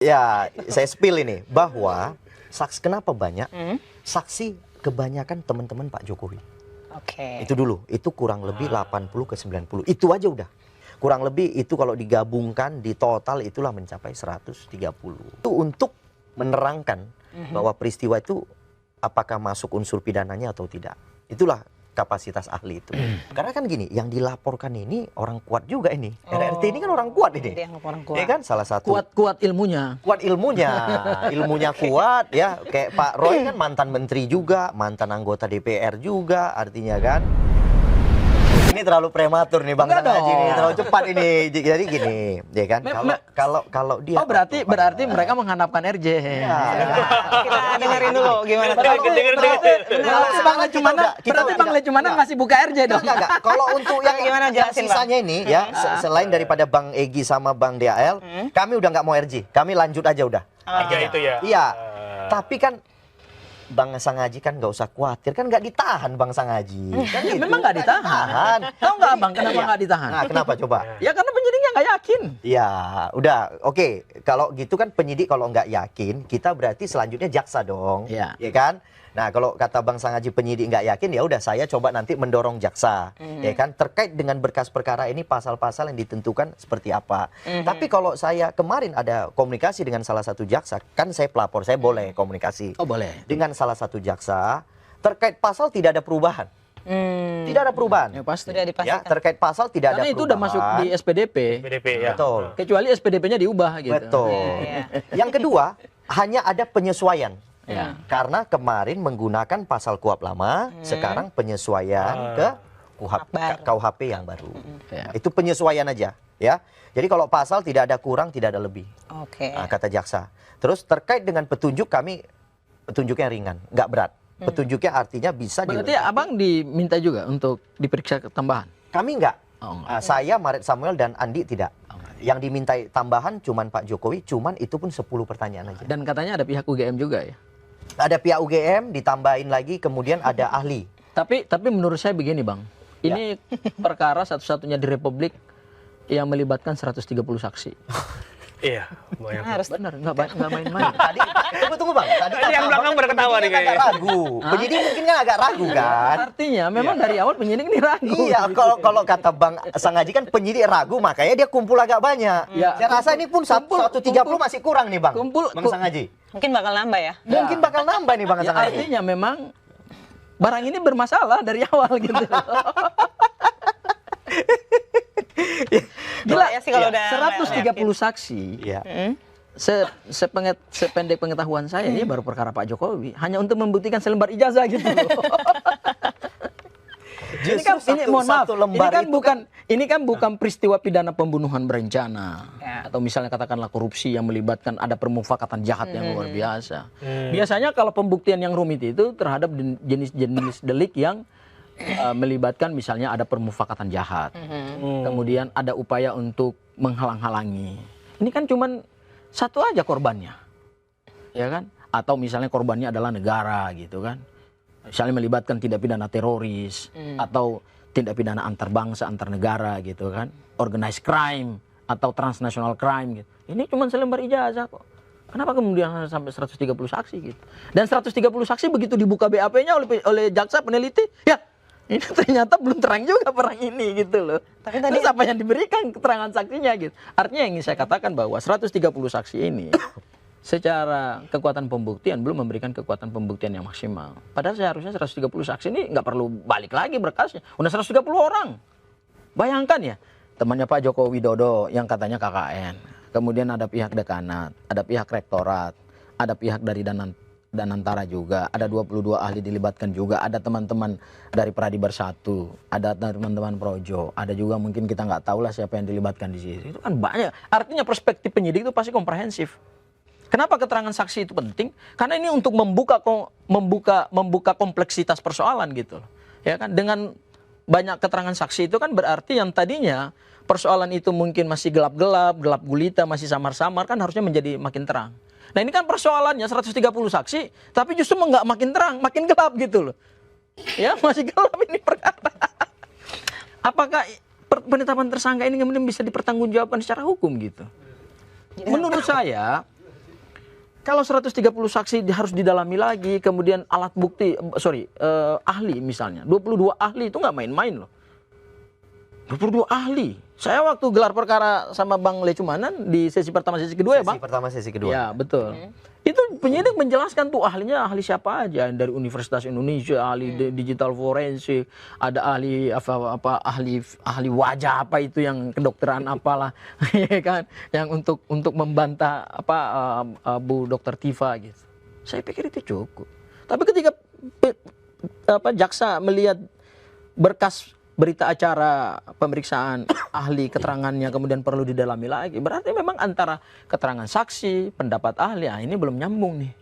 Ya, saya spill ini bahwa saksi kenapa banyak? Saksi kebanyakan teman-teman Pak Jokowi. Oke. Itu dulu, itu kurang lebih 80 ke 90. Itu aja udah. Kurang lebih itu kalau digabungkan di total itulah mencapai 130. Itu untuk menerangkan bahwa peristiwa itu apakah masuk unsur pidananya atau tidak. Itulah kapasitas ahli itu. Karena kan gini, yang dilaporkan ini orang kuat juga ini. RRT ini kan orang kuat ini. Dianggap orang kuat. Ya kan salah satu. Kuat ilmunya. Kuat ilmunya. Ilmunya kuat ya. Kayak Pak Roy kan mantan menteri juga, mantan anggota DPR juga artinya kan. Ini terlalu prematur nih Bang Haji ini, terlalu cepat ini. Jadi gini, ya kan? Kalau dia Oh, berarti mereka menghanapkan RJ. Kita dengerin dulu gimana. Berarti Bang Lecumana ngasih buka RJ dong. Enggak. Kalau untuk yang Gimana jelasin, Bang? sisanya ini ya, selain daripada Bang Egy sama Bang DAL, kami udah nggak mau RJ. Kami lanjut aja udah. Tiga itu ya. Iya. Tapi kan Bang Sangaji kan nggak usah khawatir, kan nggak ditahan Bang Sangaji. Kan gitu. Memang nggak ditahan. Tahu nggak Bang kenapa nggak ditahan? Nah, kenapa coba? Ya karena penyidiknya nggak yakin. Ya, udah. Oke, kalau gitu kan penyidik kalau nggak yakin, kita berarti selanjutnya jaksa dong. Iya. Ya kan? Nah, kalau kata Bang Sangaji penyidik nggak yakin, ya udah saya coba nanti mendorong jaksa. Ya kan? Terkait dengan berkas perkara ini pasal-pasal yang ditentukan seperti apa. Tapi kalau saya kemarin ada komunikasi dengan salah satu jaksa, kan saya pelapor, saya boleh komunikasi. Oh boleh. Dengan salah satu jaksa, terkait pasal tidak ada perubahan. Tidak ada perubahan. Ya pasti. Sudah Ya, dipastikan. terkait pasal tidak ada Karena itu perubahan. udah masuk di SPDP. PDP ya. Betul. Kecuali SPDP-nya diubah gitu. Betul. Iya. Yang kedua, hanya ada penyesuaian. Ya. Karena kemarin menggunakan pasal KUHP lama, sekarang penyesuaian ke KUHP yang baru. Ya. Itu penyesuaian aja, ya. Jadi kalau pasal tidak ada kurang, tidak ada lebih. Oke. Nah, kata jaksa. Terus terkait dengan petunjuk kami, petunjuknya ringan, nggak berat. Petunjuknya artinya bisa Berarti abang diminta juga untuk diperiksa tambahan? Kami nggak. Oh, enggak. Saya, Maret Samuel, dan Andi tidak. Yang dimintai tambahan cuman Pak Jokowi, cuman itu pun 10 pertanyaan aja. Dan katanya ada pihak UGM juga ya? Ada pihak UGM, ditambahin lagi, kemudian ada ahli. Tapi menurut saya begini Bang, ini perkara satu-satunya di Republik yang melibatkan 130 saksi. Iya. Banyak. Harus. Benar, nggak main-main. Tadi, tunggu Bang. Tadi Tadi yang belakang pada ketawa nih agak kayaknya. ragu. Penyidik mungkin kan agak ragu kan? Artinya memang dari awal penyidik ini ragu. Iya, kalau kata Bang Sangaji kan penyidik ragu, makanya dia kumpul agak banyak. Ya. Saya rasa ini pun 130 masih kurang nih Bang. Bang Sangaji. Mungkin bakal nambah ya. Mungkin bakal nambah nih Bang Ya, Sangaji. artinya memang barang ini bermasalah dari awal gitu. Gila Ya sih kalau udah 130 saksi. Iya. Sependek pengetahuan saya ini baru perkara Pak Jokowi hanya untuk membuktikan selembar ijazah gitu. Ini kan bukan peristiwa pidana pembunuhan berencana atau misalnya katakanlah korupsi yang melibatkan ada permufakatan jahat yang luar biasa. Biasanya kalau pembuktian yang rumit itu terhadap jenis-jenis delik yang melibatkan misalnya ada permufakatan jahat, kemudian ada upaya untuk menghalang-halangi. Ini kan cuman satu aja korbannya, ya kan? Atau misalnya korbannya adalah negara gitu kan? Misalnya melibatkan tindak pidana teroris atau tindak pidana antar bangsa, antar negara gitu kan, organized crime atau transnational crime gitu. Ini cuma selembar ijazah kok. Kenapa kemudian sampai 130 saksi gitu? Dan 130 saksi begitu dibuka BAP-nya oleh jaksa peneliti, ya ini ternyata belum terang juga perang ini gitu loh. Tapi tadi terus apa yang diberikan keterangan saksinya gitu. Artinya yang ingin saya katakan bahwa 130 saksi ini secara kekuatan pembuktian belum memberikan kekuatan pembuktian yang maksimal. Padahal seharusnya 130 saksi ini nggak perlu balik lagi berkasnya. Udah 130 orang. Bayangkan ya, temannya Pak Joko Widodo yang katanya KKN. Kemudian ada pihak dekanat, ada pihak rektorat, ada pihak dari Danantara juga, ada 22 ahli dilibatkan juga, ada teman-teman dari Pradi Bersatu, ada teman-teman Projo, ada juga mungkin kita nggak tahu lah siapa yang dilibatkan di situ. Itu kan banyak. Artinya perspektif penyidik itu pasti komprehensif. Kenapa keterangan saksi itu penting? Karena ini untuk membuka kompleksitas persoalan gitu. Ya kan, dengan banyak keterangan saksi itu kan berarti yang tadinya persoalan itu mungkin masih gelap-gelap, gelap gulita, masih samar-samar kan harusnya menjadi makin terang. Nah, ini kan persoalannya 130 saksi tapi justru nggak makin terang, makin gelap gitu loh. Ya, masih gelap ini perkara. Apakah penetapan tersangka ini kemudian bisa dipertanggungjawabkan secara hukum gitu? Menurut saya Kalau 130 saksi harus didalami lagi, kemudian alat bukti, ahli misalnya. 22 ahli itu nggak main-main loh. 22 ahli. Saya waktu gelar perkara sama Bang Lecumanan di sesi pertama, sesi kedua ya Bang? Sesi pertama, sesi kedua. Ya betul. Itu penyidik menjelaskan tuh ahlinya ahli siapa aja, dari Universitas Indonesia, ahli digital forensik, ada ahli ahli wajah apa itu yang kedokteran apalah, ya kan, yang untuk membantah Bu Dokter Tifa gitu. Saya pikir itu cukup. Tapi ketika jaksa melihat berkas berita acara pemeriksaan ahli, keterangannya kemudian perlu didalami lagi, berarti memang antara keterangan saksi, pendapat ahli, ini belum nyambung nih.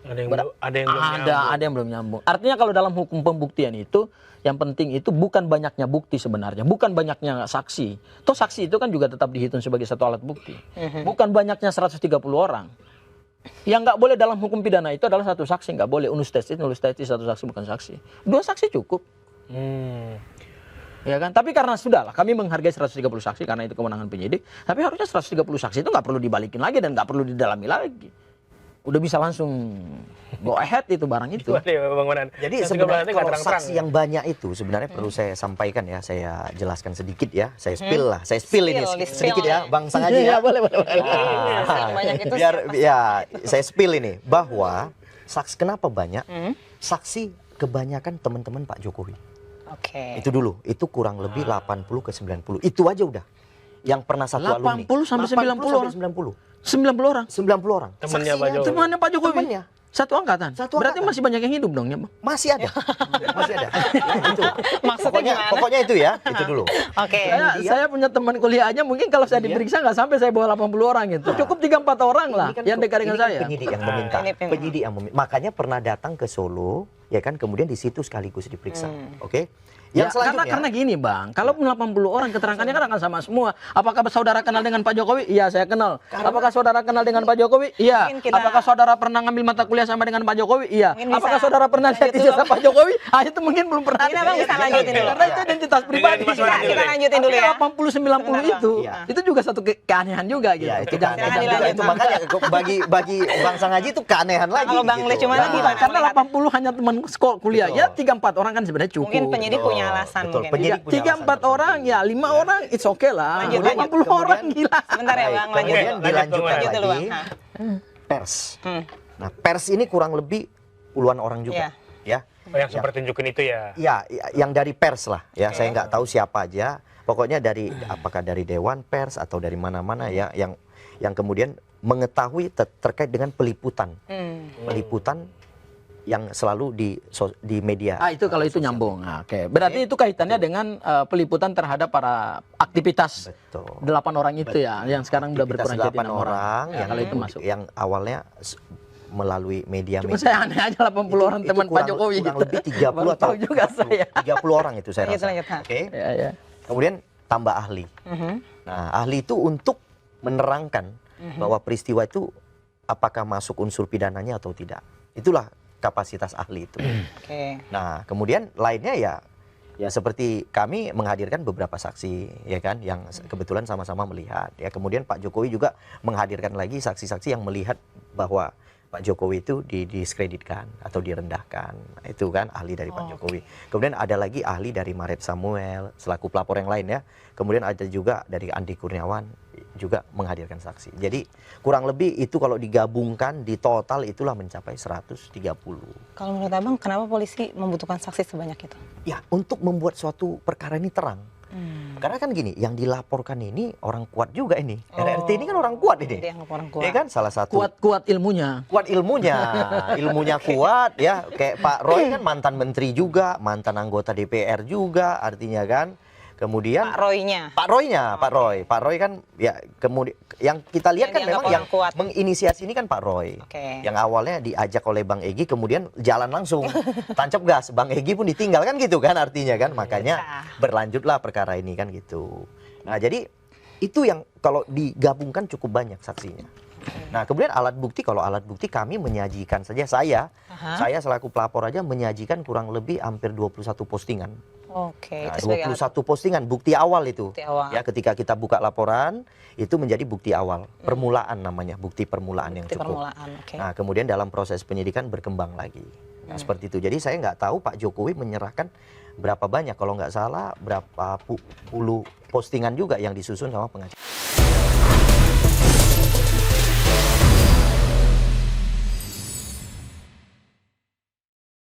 Ada yang belum nyambung. Artinya kalau dalam hukum pembuktian itu yang penting itu bukan banyaknya bukti sebenarnya, bukan banyaknya saksi. Toh saksi itu kan juga tetap dihitung sebagai satu alat bukti. Bukan banyaknya 130 orang. Yang nggak boleh dalam hukum pidana itu adalah satu saksi, nggak boleh unus testis satu saksi bukan saksi. 2 saksi cukup. Ya kan? Tapi karena sudahlah, kami menghargai 130 saksi karena itu kewenangan penyidik. Tapi harusnya 130 saksi itu nggak perlu dibalikin lagi dan nggak perlu didalami lagi. Udah bisa langsung go ahead itu barang itu. Jadi sebenarnya kalau saksi yang banyak itu sebenarnya perlu saya sampaikan ya, saya jelaskan sedikit ya, saya spill ini sedikit ya, Bang Sangaji ya. Boleh. Biar ya saya spill ini bahwa saksi kenapa banyak? Saksi kebanyakan teman-teman Pak Jokowi. Oke. Itu dulu, itu kurang lebih 80 ke 90. Itu aja udah. Yang pernah satu alumni. 80 sampai 90 orang. 90 orang. 90 orang. Temannya Pak Jokowi. Temannya Pak Jokowi. Temannya. Satu angkatan. Berarti masih banyak yang hidup dong ya, Bang? Masih ada. Masih ada. Itu. Maksudnya gimana? Pokoknya itu ya, itu dulu. Oke. Saya punya teman kuliah aja, mungkin kalau saya diperiksa nggak sampai saya bawa 80 orang gitu. Cukup 3-4 orang lah yang dekat dengan saya. Penyidik yang meminta. Penyidik yang meminta. Makanya pernah datang ke Solo, ya kan, kemudian di situ sekaligus diperiksa. Oke? Ya, karena gini Bang, kalau 80 orang keterangannya kan akan sama semua. Apakah saudara kenal dengan Pak Jokowi? Iya, saya kenal. Apakah saudara kenal dengan Pak Jokowi? Iya. Apakah saudara pernah ngambil mata kuliah sama dengan Pak Jokowi? Iya. Apakah saudara pernah lihat ijazah Pak Jokowi? Itu mungkin belum pernah. Ini Abang bisa lanjutin dulu. Karena itu identitas pribadi. Kita lanjutin dulu ya. 80-90 itu juga satu keanehan juga gitu. Ya, itu makanya bagi Bang Sangaji itu keanehan lagi. Kalau Bang Le cuma lagi karena 80 hanya teman sekolah kuliah. Ya 3-4 orang kan sebenarnya cukup. Mungkin penyidik punya alasan Betul, mungkin. penyidik punya 3-4 orang ya 5 orang it's okay lah. 80 orang gila. Sebentar ya Bang, lanjut. Kemudian dilanjutkan Lanjut dulu, lagi Bang. pers. Nah, pers ini kurang lebih puluhan orang juga, ya. Yang seperti tunjukin itu ya. Ya, yang dari pers lah, ya. Saya nggak tahu siapa aja. Pokoknya dari apakah dari Dewan Pers atau dari mana-mana ya, yang kemudian mengetahui terkait dengan peliputan, peliputan yang selalu di media. Itu kalau itu nyambung. Oke. Berarti itu kaitannya dengan peliputan terhadap para aktivitas. Betul. 8 orang itu ya, yang sekarang udah berkurang jadi 8 orang ya, kalau itu masuk. Yang awalnya melalui media. Cuma saya aneh aja 80 orang teman Pak Jokowi kurang gitu. lebih 30 atau juga 40, saya. 30 orang itu saya rasa. Oke. Ya. Kemudian tambah ahli. Nah, ahli itu untuk menerangkan bahwa peristiwa itu apakah masuk unsur pidananya atau tidak. Itulah kapasitas ahli itu. Nah, kemudian lainnya ya seperti kami menghadirkan beberapa saksi, ya kan, yang kebetulan sama-sama melihat. Ya, kemudian Pak Jokowi juga menghadirkan lagi saksi-saksi yang melihat bahwa Pak Jokowi itu didiskreditkan atau direndahkan. Itu kan ahli dari Pak Jokowi. Kemudian ada lagi ahli dari Maret Samuel selaku pelapor yang lain ya. Kemudian ada juga dari Andi Kurniawan juga menghadirkan saksi. Jadi kurang lebih itu kalau digabungkan di total itulah mencapai 130. Kalau menurut Abang kenapa polisi membutuhkan saksi sebanyak itu? Ya, untuk membuat suatu perkara ini terang. Karena kan gini, yang dilaporkan ini orang kuat juga ini. RRT ini kan orang kuat ini. Dianggap orang kuat. Ya kan, salah satu Kuat ilmunya. Kuat ilmunya, ilmunya kuat ya. Kayak Pak Roy kan mantan menteri juga, mantan anggota DPR juga, artinya kan. Kemudian Pak Roy kan ya, kemudian yang kita lihat kan memang yang kuat. menginisiasi ini kan Pak Roy. Yang awalnya diajak oleh Bang Egy, kemudian jalan langsung tancap gas, Bang Egy pun ditinggal kan gitu kan, artinya kan, makanya berlanjutlah perkara ini kan gitu. Nah, jadi itu yang kalau digabungkan cukup banyak saksinya. Nah, kemudian alat bukti, kalau alat bukti kami menyajikan saja, saya selaku pelapor aja menyajikan kurang lebih hampir 21 postingan. Oke, Nah, itu sebagai 21 postingan, bukti awal itu. Bukti awal. Ya, ketika kita buka laporan, itu menjadi bukti awal. Permulaan namanya, bukti permulaan yang bukti cukup. permulaan. Oke. Nah, kemudian dalam proses penyidikan berkembang lagi. Nah, seperti itu. Jadi saya nggak tahu Pak Jokowi menyerahkan berapa banyak, kalau nggak salah berapa puluh postingan juga yang disusun sama pengacara.